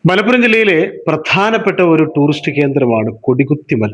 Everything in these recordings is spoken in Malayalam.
മലപ്പുറം ജില്ലയിലെ പ്രധാനപ്പെട്ട ഒരു ടൂറിസ്റ്റ് കേന്ദ്രമാണ് കൊടികുത്തിമല.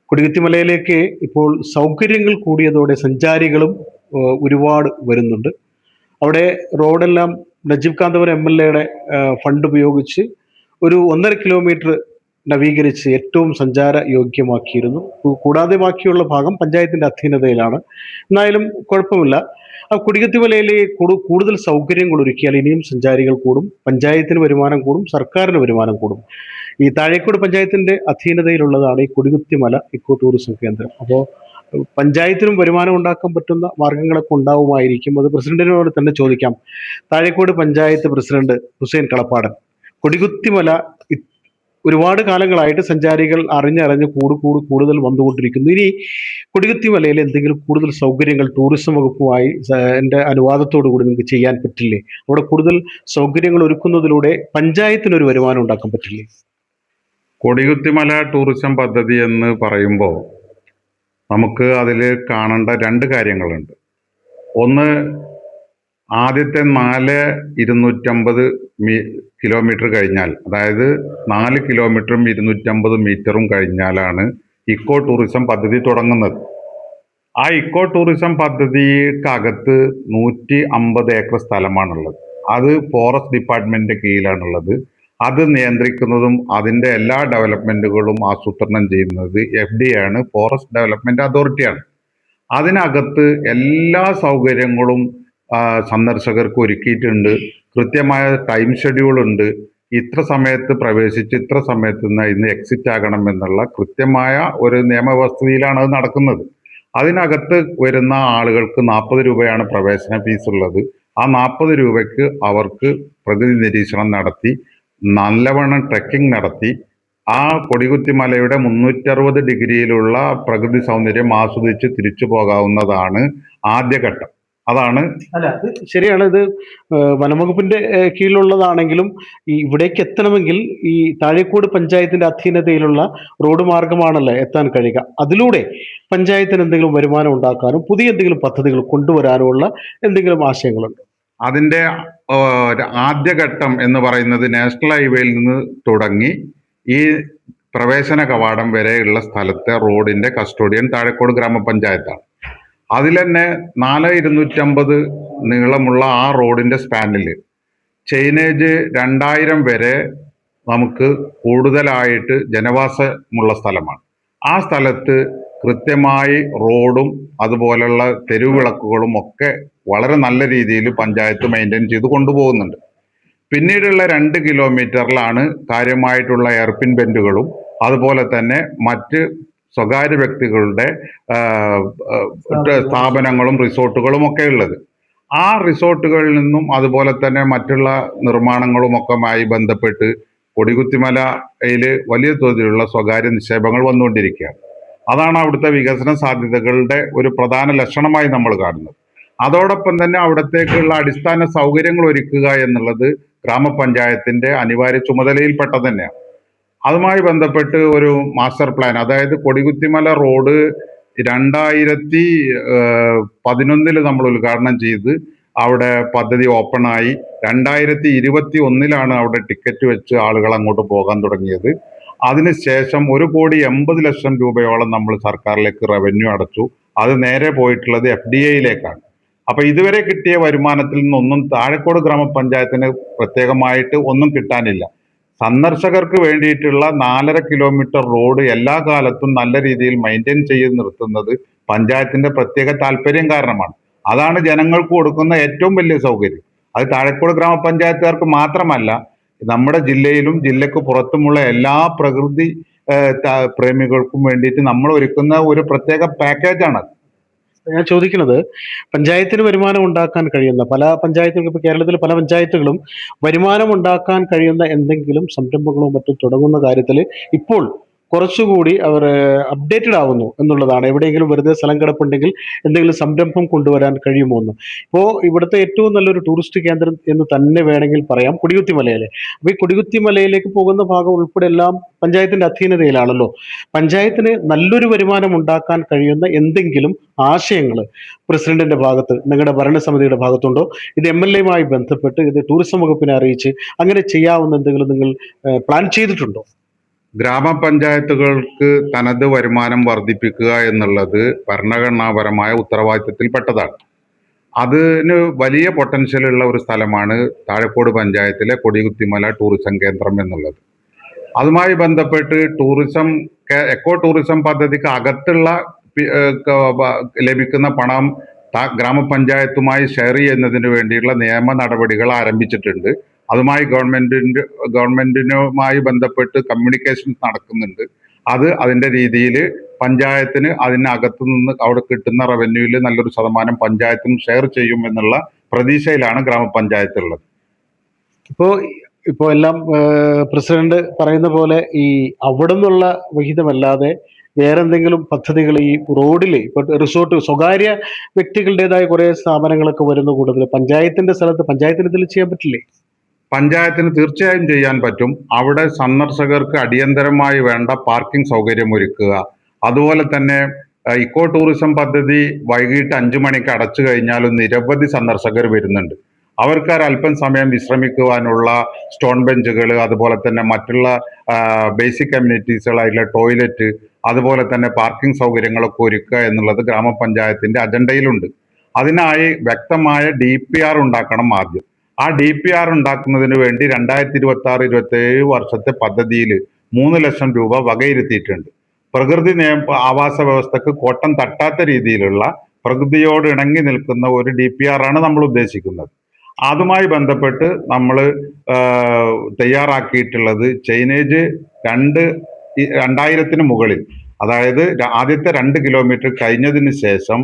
കൊടികുത്തിമലയിലേക്ക് ഇപ്പോൾ സൗകര്യങ്ങൾ കൂടിയതോടെ സഞ്ചാരികളും ഒരുപാട് വരുന്നുണ്ട്. അവിടെ റോഡെല്ലാം നജീബ് കാന്തപുരം MLA-യുടെ ഫണ്ട് ഉപയോഗിച്ച് ഒരു 1.5 കിലോമീറ്റർ നവീകരിച്ച് ഏറ്റവും സഞ്ചാര യോഗ്യമാക്കിയിരുന്നു. കൂടാതെ ബാക്കിയുള്ള ഭാഗം പഞ്ചായത്തിന്റെ അധീനതയിലാണ്. എന്നാലും കുഴപ്പമില്ല. ആ കൊടികുത്തിമലയിലെ കൂടുതൽ സൗകര്യങ്ങൾ ഒരുക്കിയാൽ ഇനിയും സഞ്ചാരികൾ കൂടും, പഞ്ചായത്തിന് വരുമാനം കൂടും, സർക്കാരിന് വരുമാനം കൂടും. ഈ താഴേക്കോട് പഞ്ചായത്തിന്റെ അധീനതയിലുള്ളതാണ് ഈ കൊടികുത്തിമല ഇക്കോ ടൂറിസം കേന്ദ്രം. അപ്പോൾ പഞ്ചായത്തിനും വരുമാനം ഉണ്ടാക്കാൻ പറ്റുന്ന മാർഗങ്ങളൊക്കെ ഉണ്ടാവുമായിരിക്കും. അത് പ്രസിഡന്റിനോട് തന്നെ ചോദിക്കാം. താഴേക്കോട് പഞ്ചായത്ത് പ്രസിഡന്റ് ഹുസൈൻ കളപ്പാടൻ, കൊടികുത്തിമല ഒരുപാട് കാലങ്ങളായിട്ട് സഞ്ചാരികൾ അറിഞ്ഞറിഞ്ഞ് കൂടുതൽ വന്നുകൊണ്ടിരിക്കുന്നു. ഇനി കൊടികുത്തിമലയിൽ എന്തെങ്കിലും കൂടുതൽ സൗകര്യങ്ങൾ ടൂറിസം വകുപ്പുമായി എൻ്റെ അനുവാദത്തോടു കൂടി നിങ്ങൾക്ക് ചെയ്യാൻ പറ്റില്ലേ? അവിടെ കൂടുതൽ സൗകര്യങ്ങൾ ഒരുക്കുന്നതിലൂടെ പഞ്ചായത്തിന് ഒരു വരുമാനം ഉണ്ടാക്കാൻ പറ്റില്ലേ? കൊടികുത്തിമല ടൂറിസം പദ്ധതി എന്ന് പറയുമ്പോൾ നമുക്ക് അതിൽ കാണേണ്ട രണ്ട് കാര്യങ്ങളുണ്ട്. ഒന്ന്, ആദ്യത്തെ 4,250 കിലോമീറ്റർ കഴിഞ്ഞാൽ, അതായത് 4 കിലോമീറ്ററും 250 മീറ്ററും കഴിഞ്ഞാലാണ് ഇക്കോ ടൂറിസം പദ്ധതി തുടങ്ങുന്നത്. ആ ഇക്കോ ടൂറിസം പദ്ധതിക്കകത്ത് 150 ഏക്കർ സ്ഥലമാണുള്ളത്. അത് ഫോറസ്റ്റ് ഡിപ്പാർട്ട്മെന്റിന്റെ കീഴിലാണുള്ളത്. അത് നിയന്ത്രിക്കുന്നതും അതിൻ്റെ എല്ലാ ഡെവലപ്മെന്റുകളും ആസൂത്രണം ചെയ്യുന്നത് FDA ആണ്, ഫോറസ്റ്റ് ഡെവലപ്മെന്റ് അതോറിറ്റിയാണ്. അതിനകത്ത് എല്ലാ സൗകര്യങ്ങളും സന്ദർശകർക്ക് ഒരുക്കിയിട്ടുണ്ട്. കൃത്യമായ ടൈം ഷെഡ്യൂൾ ഉണ്ട്. ഇത്ര സമയത്ത് പ്രവേശിച്ച് ഇത്ര സമയത്ത് ഇന്ന് എക്സിറ്റ് ആകണം എന്നുള്ള കൃത്യമായ ഒരു നിയമവ്യവസ്ഥയിലാണ് അത് നടക്കുന്നത്. അതിനകത്ത് വരുന്ന ആളുകൾക്ക് 40 രൂപയാണ് പ്രവേശന ഫീസ് ഉള്ളത്. ആ 40 രൂപയ്ക്ക് അവർക്ക് പ്രകൃതി നിരീക്ഷണം നടത്തി നല്ലവണ്ണം ട്രെക്കിംഗ് നടത്തി ആ കൊടികുത്തിമലയുടെ 360 ഡിഗ്രിയിലുള്ള പ്രകൃതി സൗന്ദര്യം ആസ്വദിച്ച് തിരിച്ചു പോകാവുന്നതാണ് ആദ്യഘട്ടം. അതാണ്. അല്ല, അത് ശരിയാണ്. ഇത് വനംവകുപ്പിന്റെ കീഴിലുള്ളതാണെങ്കിലും ഇവിടേക്ക് എത്തണമെങ്കിൽ ഈ താഴേക്കോട് പഞ്ചായത്തിന്റെ അധീനതയിലുള്ള റോഡ് മാർഗമാണല്ലോ എത്താൻ കഴിയുക. അതിലൂടെ പഞ്ചായത്തിന് എന്തെങ്കിലും വരുമാനം ഉണ്ടാക്കാനും പുതിയ എന്തെങ്കിലും പദ്ധതികൾ കൊണ്ടുവരാനുമുള്ള എന്തെങ്കിലും ആശയങ്ങളുണ്ട്? അതിൻ്റെ ആദ്യഘട്ടം എന്ന് പറയുന്നത് നാഷണൽ ഹൈവേയിൽ നിന്ന് തുടങ്ങി ഈ പ്രവേശന കവാടം വരെയുള്ള സ്ഥലത്തെ റോഡിന്റെ കസ്റ്റോഡിയൻ താഴേക്കോട് ഗ്രാമപഞ്ചായത്താണ്. അതിൽ തന്നെ 4,250 നീളമുള്ള ആ റോഡിന്റെ സ്പാനിൽ ചെയിനേജ് 2000 വരെ നമുക്ക് കൂടുതലായിട്ട് ജനവാസമുള്ള സ്ഥലമാണ്. ആ സ്ഥലത്ത് കൃത്യമായി റോഡും അതുപോലുള്ള തെരുവിളക്കുകളും ഒക്കെ വളരെ നല്ല രീതിയിൽ പഞ്ചായത്ത് മെയിൻറ്റെയിൻ ചെയ്ത് കൊണ്ടുപോകുന്നുണ്ട്. പിന്നീടുള്ള 2 കിലോമീറ്ററിലാണ് കാര്യമായിട്ടുള്ള എയർപിൻ ബെൻഡുകളും അതുപോലെ തന്നെ മറ്റ് സ്വകാര്യ വ്യക്തികളുടെ സ്ഥാപനങ്ങളും റിസോർട്ടുകളും ഒക്കെ ഉള്ളത്. ആ റിസോർട്ടുകളിൽ നിന്നും അതുപോലെ തന്നെ മറ്റുള്ള നിർമ്മാണങ്ങളുമൊക്കെയുമായി ബന്ധപ്പെട്ട് കൊടികുത്തിമലയിൽ വലിയ തോതിലുള്ള സ്വകാര്യ നിക്ഷേപങ്ങൾ വന്നുകൊണ്ടിരിക്കുകയാണ്. അതാണ് അവിടുത്തെ വികസന സാധ്യതകളുടെ ഒരു പ്രധാന ലക്ഷണമായി നമ്മൾ കാണുന്നത്. അതോടൊപ്പം തന്നെ അവിടത്തേക്കുള്ള അടിസ്ഥാന സൗകര്യങ്ങൾ ഒരുക്കുക എന്നുള്ളത് ഗ്രാമപഞ്ചായത്തിന്റെ അനിവാര്യ ചുമതലയിൽപ്പെട്ട തന്നെയാണ്. അതുമായി ബന്ധപ്പെട്ട് ഒരു മാസ്റ്റർ പ്ലാൻ, അതായത് കൊടികുത്തിമല റോഡ് 2011 നമ്മൾ ഉദ്ഘാടനം ചെയ്ത് അവിടെ പദ്ധതി ഓപ്പണായി 2021 അവിടെ ടിക്കറ്റ് വെച്ച് ആളുകൾ അങ്ങോട്ട് പോകാൻ തുടങ്ങിയത്. അതിനുശേഷം 1,80,00,000 രൂപയോളം നമ്മൾ സർക്കാരിലേക്ക് റവന്യൂ അടച്ചു. അത് നേരെ പോയിട്ടുള്ളത് FDA-യിലേക്കാണ്. അപ്പൊ ഇതുവരെ കിട്ടിയ വരുമാനത്തിൽ നിന്നൊന്നും താഴേക്കോട് ഗ്രാമപഞ്ചായത്തിന് പ്രത്യേകമായിട്ട് ഒന്നും കിട്ടാനില്ല. സന്ദർശകർക്ക് വേണ്ടിയിട്ടുള്ള 4.5 കിലോമീറ്റർ റോഡ് എല്ലാ കാലത്തും നല്ല രീതിയിൽ മെയിൻറ്റെയിൻ ചെയ്ത് നിർത്തുന്നത് പഞ്ചായത്തിന്റെ പ്രത്യേക താല്പര്യം കാരണമാണ്. അതാണ് ജനങ്ങൾക്ക് കൊടുക്കുന്ന ഏറ്റവും വലിയ സൗകര്യം. അത് താഴേക്കോട് ഗ്രാമപഞ്ചായത്തുകാർക്ക് മാത്രമല്ല, നമ്മുടെ ജില്ലയിലും ജില്ലക്ക് പുറത്തുമുള്ള എല്ലാ പ്രകൃതി പ്രേമികൾക്കും വേണ്ടിയിട്ട് നമ്മൾ ഒരുക്കുന്ന ഒരു പ്രത്യേക പാക്കേജാണ്. ഞാൻ ചോദിക്കുന്നത്, പഞ്ചായത്തിന് വരുമാനം ഉണ്ടാക്കാൻ കഴിയുന്ന പല പഞ്ചായത്തുകളും, ഇപ്പോൾ കേരളത്തിലെ പല പഞ്ചായത്തുകളും വരുമാനം ഉണ്ടാക്കാൻ കഴിയുന്ന എന്തെങ്കിലും സംരംഭങ്ങളോ മറ്റും തുടങ്ങുന്ന കാര്യത്തിൽ ഇപ്പോൾ കുറച്ചുകൂടി അവർ അപ്ഡേറ്റഡ് ആവുന്നു എന്നുള്ളതാണ്. എവിടെയെങ്കിലും വെറുതെ സ്ഥലം കിടപ്പുണ്ടെങ്കിൽ എന്തെങ്കിലും സംരംഭം കൊണ്ടുവരാൻ കഴിയുമോ എന്ന്. ഇപ്പോൾ ഇവിടുത്തെ ഏറ്റവും നല്ലൊരു ടൂറിസ്റ്റ് കേന്ദ്രം എന്ന് തന്നെ വേണമെങ്കിൽ പറയാം കൊടികുത്തി മലയിലെ. അപ്പോൾ ഈ കൊടികുത്തി മലയിലേക്ക് പോകുന്ന ഭാഗം ഉൾപ്പെടെ എല്ലാം പഞ്ചായത്തിന്റെ അധീനതയിലാണല്ലോ. പഞ്ചായത്തിന് നല്ലൊരു വരുമാനം ഉണ്ടാക്കാൻ കഴിയുന്ന എന്തെങ്കിലും ആശയങ്ങൾ പ്രസിഡന്റിന്റെ ഭാഗത്ത്, നിങ്ങളുടെ ഭരണസമിതിയുടെ ഭാഗത്തുണ്ടോ? ഇത് MLA-യുമായി ബന്ധപ്പെട്ട് ഇത് ടൂറിസം വകുപ്പിനെ അറിയിച്ച് അങ്ങനെ ചെയ്യാവുന്ന എന്തെങ്കിലും നിങ്ങൾ പ്ലാൻ ചെയ്തിട്ടുണ്ടോ? ഗ്രാമപഞ്ചായത്തുകൾക്ക് തനത് വരുമാനം വർദ്ധിപ്പിക്കുക എന്നുള്ളത് ഭരണഘടനാപരമായ ഉത്തരവാദിത്തത്തിൽപ്പെട്ടതാണ്. അതിന് വലിയ പൊട്ടൻഷ്യൽ ഉള്ള ഒരു സ്ഥലമാണ് താഴെക്കോട് പഞ്ചായത്തിലെ കൊടികുത്തിമല ടൂറിസം കേന്ദ്രം എന്നുള്ളത്. അതുമായി ബന്ധപ്പെട്ട് എക്കോ ടൂറിസം പദ്ധതിക്ക് അകത്തുള്ള ലഭിക്കുന്ന പണം ഗ്രാമപഞ്ചായത്തുമായി ഷെയർ ചെയ്യുന്നതിന് വേണ്ടിയുള്ള നിയമ നടപടികൾ ആരംഭിച്ചിട്ടുണ്ട്. അതുമായി ഗവൺമെന്റിനുമായി ബന്ധപ്പെട്ട് കമ്മ്യൂണിക്കേഷൻ നടക്കുന്നുണ്ട്. അതിന്റെ രീതിയിൽ പഞ്ചായത്തിന് അതിനകത്തു നിന്ന് അവിടെ കിട്ടുന്ന റവന്യൂവിൽ നല്ലൊരു ശതമാനം പഞ്ചായത്തും ഷെയർ ചെയ്യും എന്നുള്ള പ്രതീക്ഷയിലാണ് ഗ്രാമപഞ്ചായത്ത് ഉള്ളത്. ഇപ്പോൾ എല്ലാം പ്രസിഡന്റ് പറയുന്ന പോലെ ഈ അവിടെ നിന്നുള്ള വിഹിതമല്ലാതെ വേറെ എന്തെങ്കിലും പദ്ധതികൾ ഈ റോഡിൽ ഇപ്പോൾ റിസോർട്ട് സ്വകാര്യ വ്യക്തികളുടേതായ കുറെ സ്ഥാപനങ്ങളൊക്കെ വരുന്ന കൂടുതൽ പഞ്ചായത്തിന്റെ സ്ഥലത്ത് പഞ്ചായത്തിന് ഇതിൽ ചെയ്യാൻ പറ്റില്ലേ? പഞ്ചായത്തിന് തീർച്ചയായും ചെയ്യാൻ പറ്റും. അവിടെ സന്ദർശകർക്ക് അടിയന്തരമായി വേണ്ട പാർക്കിംഗ് സൗകര്യം ഒരുക്കുക. അതുപോലെ തന്നെ ഇക്കോ ടൂറിസം പദ്ധതി വൈകിട്ട് 5 മണിക്ക് അടച്ചു കഴിഞ്ഞാലും നിരവധി സന്ദർശകർ വരുന്നുണ്ട്. അവർക്ക് അല്പം സമയം വിശ്രമിക്കുവാനുള്ള സ്റ്റോൺ ബെഞ്ചുകൾ, അതുപോലെ തന്നെ മറ്റുള്ള ബേസിക് കമ്മ്യൂണിറ്റീസുകളായിട്ടുള്ള ടോയ്ലറ്റ്, അതുപോലെ തന്നെ പാർക്കിംഗ് സൗകര്യങ്ങളൊക്കെ ഒരുക്കുക എന്നുള്ളത് ഗ്രാമപഞ്ചായത്തിന്റെ അജണ്ടയിലുണ്ട്. അതിനായി വ്യക്തമായ DPR ഉണ്ടാക്കണം ആദ്യം. ആ DPR ഉണ്ടാക്കുന്നതിന് വേണ്ടി 2026-27 വർഷത്തെ പദ്ധതിയിൽ 3 ലക്ഷം രൂപ വകയിരുത്തിയിട്ടുണ്ട്. പ്രകൃതി ആവാസ വ്യവസ്ഥക്ക് കോട്ടം തട്ടാത്ത രീതിയിലുള്ള പ്രകൃതിയോട് ഇണങ്ങി നിൽക്കുന്ന ഒരു DPR ആണ് നമ്മൾ ഉദ്ദേശിക്കുന്നത്. അതുമായി ബന്ധപ്പെട്ട് നമ്മൾ തയ്യാറാക്കിയിട്ടുള്ളത് ചൈനേജ് 2000-ന് മുകളിൽ, അതായത് ആദ്യത്തെ 2 കിലോമീറ്റർ കഴിഞ്ഞതിന് ശേഷം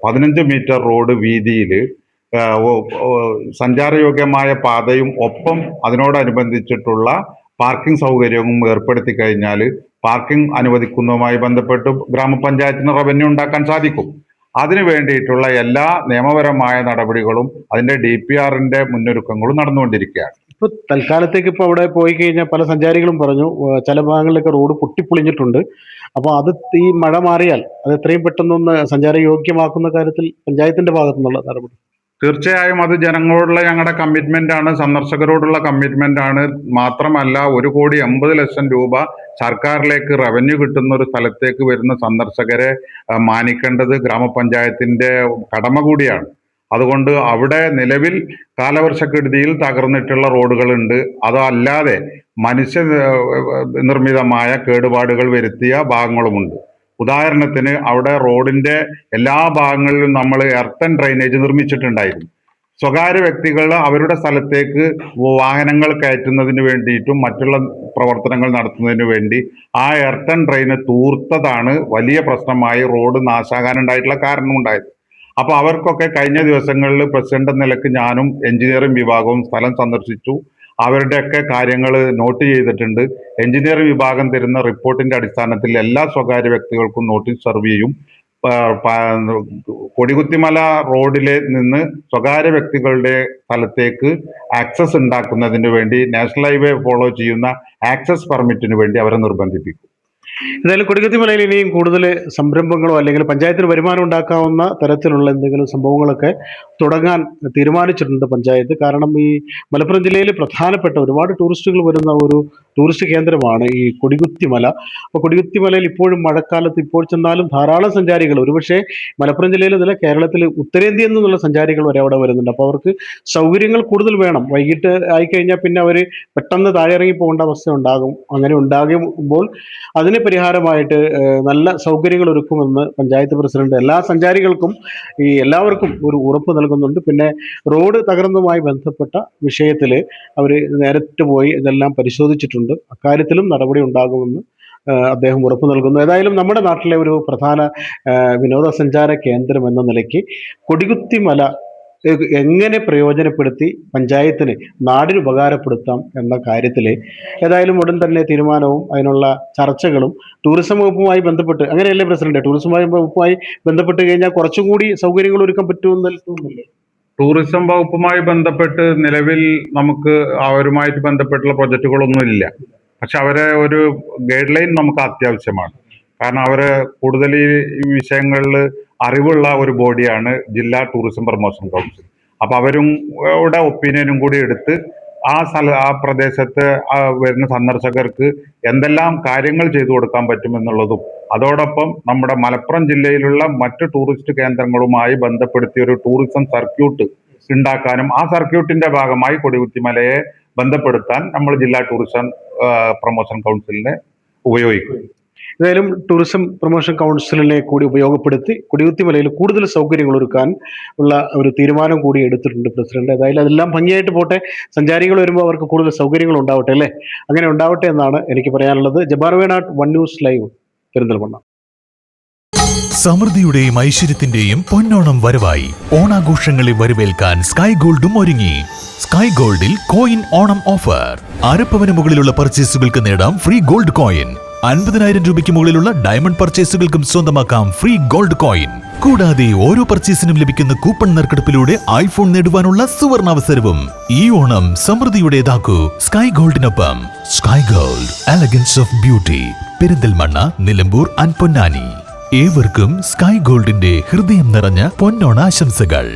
15 മീറ്റർ റോഡ് വീതിയിൽ സഞ്ചാരയോഗ്യമായ പാതയും ഒപ്പം അതിനോടനുബന്ധിച്ചിട്ടുള്ള പാർക്കിംഗ് സൗകര്യവും ഏർപ്പെടുത്തി കഴിഞ്ഞാൽ പാർക്കിംഗ് അനുവദിക്കുന്നതുമായി ബന്ധപ്പെട്ട് ഗ്രാമപഞ്ചായത്തിന് റവന്യൂ ഉണ്ടാക്കാൻ സാധിക്കും. അതിനു വേണ്ടിയിട്ടുള്ള എല്ലാ നിയമപരമായ നടപടികളും അതിന്റെ DPR-ന്റെ മുന്നൊരുക്കങ്ങളും നടന്നുകൊണ്ടിരിക്കുകയാണ്. ഇപ്പൊ തൽക്കാലത്തേക്ക് ഇപ്പൊ അവിടെ പോയി കഴിഞ്ഞാൽ പല സഞ്ചാരികളും പറഞ്ഞു ചില ഭാഗങ്ങളിലൊക്കെ റോഡ് പൊട്ടിപ്പൊളിഞ്ഞിട്ടുണ്ട്. അപ്പൊ അത് ഈ മഴ മാറിയാൽ അത് എത്രയും പെട്ടെന്നൊന്ന് സഞ്ചാര യോഗ്യമാക്കുന്ന കാര്യത്തിൽ പഞ്ചായത്തിന്റെ ഭാഗത്തു നിന്നുള്ള നടപടി. തീർച്ചയായും അത് ജനങ്ങളോടുള്ള ഞങ്ങളുടെ കമ്മിറ്റ്മെന്റ് ആണ്, സന്ദർശകരോടുള്ള കമ്മിറ്റ്മെന്റ് ആണ്. മാത്രമല്ല 1,80,00,000 രൂപ സർക്കാരിലേക്ക് റവന്യൂ കിട്ടുന്ന ഒരു സ്ഥലത്തേക്ക് വരുന്ന സന്ദർശകരെ മാനിക്കേണ്ടത് ഗ്രാമപഞ്ചായത്തിന്റെ കടമ കൂടിയാണ്. അതുകൊണ്ട് അവിടെ നിലവിൽ കാലവർഷക്കെടുതിയിൽ തകർന്നിട്ടുള്ള റോഡുകളുണ്ട്. അതല്ലാതെ മനുഷ്യ നിർമ്മിതമായ കേടുപാടുകൾ വരുത്തിയ ഭാഗങ്ങളുമുണ്ട്. ഉദാഹരണത്തിന് അവിടെ റോഡിന്റെ എല്ലാ ഭാഗങ്ങളിലും നമ്മൾ എർത്തൻ ഡ്രെയിനേജ് നിർമ്മിച്ചിട്ടുണ്ടായിരുന്നു. സ്വകാര്യ വ്യക്തികൾ അവരുടെ സ്ഥലത്തേക്ക് വാഹനങ്ങൾ കയറ്റുന്നതിന് വേണ്ടിയിട്ടും മറ്റുള്ള പ്രവർത്തനങ്ങൾ നടത്തുന്നതിന് വേണ്ടി ആ എർത്തൻ ഡ്രെയിന് തൂർത്തതാണ് വലിയ പ്രശ്നമായി റോഡ് നാശാകാനുണ്ടായിട്ടുള്ള കാരണമുണ്ടായത്. അപ്പൊ അവർക്കൊക്കെ കഴിഞ്ഞ ദിവസങ്ങളിൽ പ്രസിഡന്റ് എന്ന നിലക്ക് ഞാനും എഞ്ചിനീയറിംഗ് വിഭാഗവും സ്ഥലം സന്ദർശിച്ചു. അവരുടെയൊക്കെ കാര്യങ്ങൾ നോട്ട് ചെയ്തിട്ടുണ്ട്. എഞ്ചിനീയറിംഗ് വിഭാഗം തരുന്ന റിപ്പോർട്ടിന്റെ അടിസ്ഥാനത്തിൽ എല്ലാ സ്വകാര്യ വ്യക്തികൾക്കും നോട്ടീസ് സെർവ് ചെയ്യും. കൊടികുത്തിമല റോഡിലെ നിന്ന് സ്വകാര്യ വ്യക്തികളുടെ സ്ഥലത്തേക്ക് ആക്സസ് ഉണ്ടാക്കുന്നതിന് വേണ്ടി നാഷണൽ ഹൈവേ ഫോളോ ചെയ്യുന്ന ആക്സസ് പെർമിറ്റിന് വേണ്ടി അവരെ നിർബന്ധിപ്പിക്കും. എന്തായാലും കൊടികുത്തി മലയിൽ ഇനിയും കൂടുതൽ സംരംഭങ്ങളോ അല്ലെങ്കിൽ പഞ്ചായത്തിന് വരുമാനം ഉണ്ടാക്കാവുന്ന തരത്തിലുള്ള എന്തെങ്കിലും സംഭവങ്ങളൊക്കെ തുടങ്ങാൻ തീരുമാനിച്ചിട്ടുണ്ട് പഞ്ചായത്ത്. കാരണം ഈ മലപ്പുറം ജില്ലയിൽ പ്രധാനപ്പെട്ട ഒരുപാട് ടൂറിസ്റ്റുകൾ വരുന്ന ഒരു ടൂറിസ്റ്റ് കേന്ദ്രമാണ് ഈ കൊടികുത്തി മല. അപ്പോൾ കൊടികുത്തി മലയിൽ ഇപ്പോഴും മഴക്കാലത്ത് ഇപ്പോൾ ചെന്നാലും ധാരാളം സഞ്ചാരികൾ, ഒരുപക്ഷെ മലപ്പുറം ജില്ലയിൽ നില കേരളത്തിൽ ഉത്തരേന്ത്യയിൽ നിന്നുള്ള സഞ്ചാരികൾ വരെ അവിടെ വരുന്നുണ്ട്. അപ്പോൾ അവർക്ക് സൗകര്യങ്ങൾ കൂടുതൽ വേണം. വൈകിട്ട് ആയിക്കഴിഞ്ഞാൽ പിന്നെ അവർ പെട്ടെന്ന് താഴെ ഇറങ്ങി പോകേണ്ട അവസ്ഥ ഉണ്ടാകും. അങ്ങനെ ഉണ്ടാകുമ്പോൾ അതിന് പരിഹാരമായിട്ട് നല്ല സൗകര്യങ്ങൾ ഒരുക്കുമെന്ന് പഞ്ചായത്ത് പ്രസിഡന്റ് എല്ലാ സഞ്ചാരികൾക്കും എല്ലാവർക്കും ഒരു ഉറപ്പ് നൽകുന്നുണ്ട്. പിന്നെ റോഡ് തകർന്നതുമായി ബന്ധപ്പെട്ട വിഷയത്തിൽ അവർ നേരിട്ട് പോയി ഇതെല്ലാം പരിശോധിച്ചിട്ടുണ്ട്. അക്കാര്യത്തിലും നടപടി ഉണ്ടാകുമെന്ന് അദ്ദേഹം ഉറപ്പ് നൽകുന്നു. ഏതായാലും നമ്മുടെ നാട്ടിലെ ഒരു പ്രധാന വിനോദസഞ്ചാര കേന്ദ്രം എന്ന നിലയ്ക്ക് കൊടികുത്തി മല എങ്ങനെ പ്രയോജനപ്പെടുത്തി പഞ്ചായത്തിന് നാടിന് ഉപകാരപ്പെടുത്താം എന്ന കാര്യത്തിൽ ഏതായാലും ഉടൻ തന്നെ തീരുമാനവും അതിനുള്ള ചർച്ചകളും ടൂറിസം വകുപ്പുമായി ബന്ധപ്പെട്ട്, അങ്ങനെയല്ലേ പ്രസിഡന്റ്, ടൂറിസം വകുപ്പുമായി ബന്ധപ്പെട്ട് കഴിഞ്ഞാൽ കുറച്ചും കൂടി സൗകര്യങ്ങൾ ഒരുക്കാൻ പറ്റുമെന്ന് തോന്നുന്നില്ലേ? ടൂറിസം വകുപ്പുമായി ബന്ധപ്പെട്ട് നിലവിൽ നമുക്ക് അവരുമായിട്ട് ബന്ധപ്പെട്ടുള്ള പ്രൊജക്റ്റുകളൊന്നും ഇല്ല. പക്ഷെ അവരെ ഒരു ഗൈഡ് ലൈൻ നമുക്ക് അത്യാവശ്യമാണ്. കാരണം അവര് കൂടുതൽ ഈ വിഷയങ്ങളിൽ അറിവുള്ള ഒരു ബോഡിയാണ് ജില്ലാ ടൂറിസം പ്രൊമോഷൻ കൗൺസിൽ. അപ്പൊ അവരും ഒപ്പീനിയനും കൂടി എടുത്ത് ആ പ്രദേശത്ത് വരുന്ന സന്ദർശകർക്ക് എന്തെല്ലാം കാര്യങ്ങൾ ചെയ്തു കൊടുക്കാൻ പറ്റുമെന്നുള്ളതും, അതോടൊപ്പം നമ്മുടെ മലപ്പുറം ജില്ലയിലുള്ള മറ്റ് ടൂറിസ്റ്റ് കേന്ദ്രങ്ങളുമായി ബന്ധപ്പെടുത്തിയ ഒരു ടൂറിസം സർക്യൂട്ട് ഉണ്ടാക്കാനും ആ സർക്യൂട്ടിന്റെ ഭാഗമായി കൊടികുത്തിമലയെ ബന്ധപ്പെടുത്താൻ നമ്മൾ ജില്ലാ ടൂറിസം പ്രൊമോഷൻ കൗൺസിലിനെ ഉപയോഗിക്കും. ഏതായാലും ടൂറിസം പ്രൊമോഷൻ കൗൺസിലിനെ കൂടി ഉപയോഗപ്പെടുത്തി കൊടികുത്തിമലയിൽ കൂടുതൽ സൗകര്യങ്ങൾ ഒരുക്കാൻ ഉള്ള ഒരു തീരുമാനം കൂടി എടുത്തിട്ടുണ്ട് പ്രസിഡന്റ്. ഏതായാലും അതെല്ലാം ഭംഗിയായിട്ട് പോട്ടെ, സഞ്ചാരികൾ വരുമ്പോൾ അവർക്ക് കൂടുതൽ സൗകര്യങ്ങൾ ഉണ്ടാവട്ടെ അല്ലേ, അങ്ങനെ ഉണ്ടാവട്ടെ എന്നാണ് എനിക്ക് പറയാനുള്ളത്. Jabbar Venattu, one news live, Perinthalmanna. സമൃദ്ധിയുടെയും ഐശ്വര്യത്തിന്റെയും പൊന്നോണം വരവായി. ഓണാഘോഷങ്ങളെ വരവേൽക്കാൻ സ്കൈ ഗോൾഡും ഒരുങ്ങി. സ്കൈ ഗോൾഡിൽ കോയിൻ ഓണം ഓഫർ. അരപ്പവന് മുകളിലുള്ള പർച്ചേസുകൾക്ക് നേടാം ഫ്രീ ഗോൾഡ് കോയിൻ. 50,000 രൂപയ്ക്ക് മുകളിലുള്ള ഡയമണ്ട് പർച്ചേസുകൾക്കും സ്വന്തമാക്കാം ഫ്രീ ഗോൾഡ് കോയിൻ. കൂടാതെ ഓരോ പർച്ചേസിനും ലഭിക്കുന്ന കൂപ്പൺ നറുക്കെടുപ്പിലൂടെ ഐഫോൺ നേടുവാനുള്ള സുവർണാവസരവും. ഈ ഓണം സമൃദ്ധിയുടേതാക്കൂ സ്കൈ ഗോൾഡിനൊപ്പം. Sky gold, elegance of beauty. Perinthalmanna, Nilambur and Ponnani. ഏവർക്കും സ്കൈ ഗോൾഡിന്റെ ഹൃദയം നിറഞ്ഞ പൊന്നോണാശംസകൾ.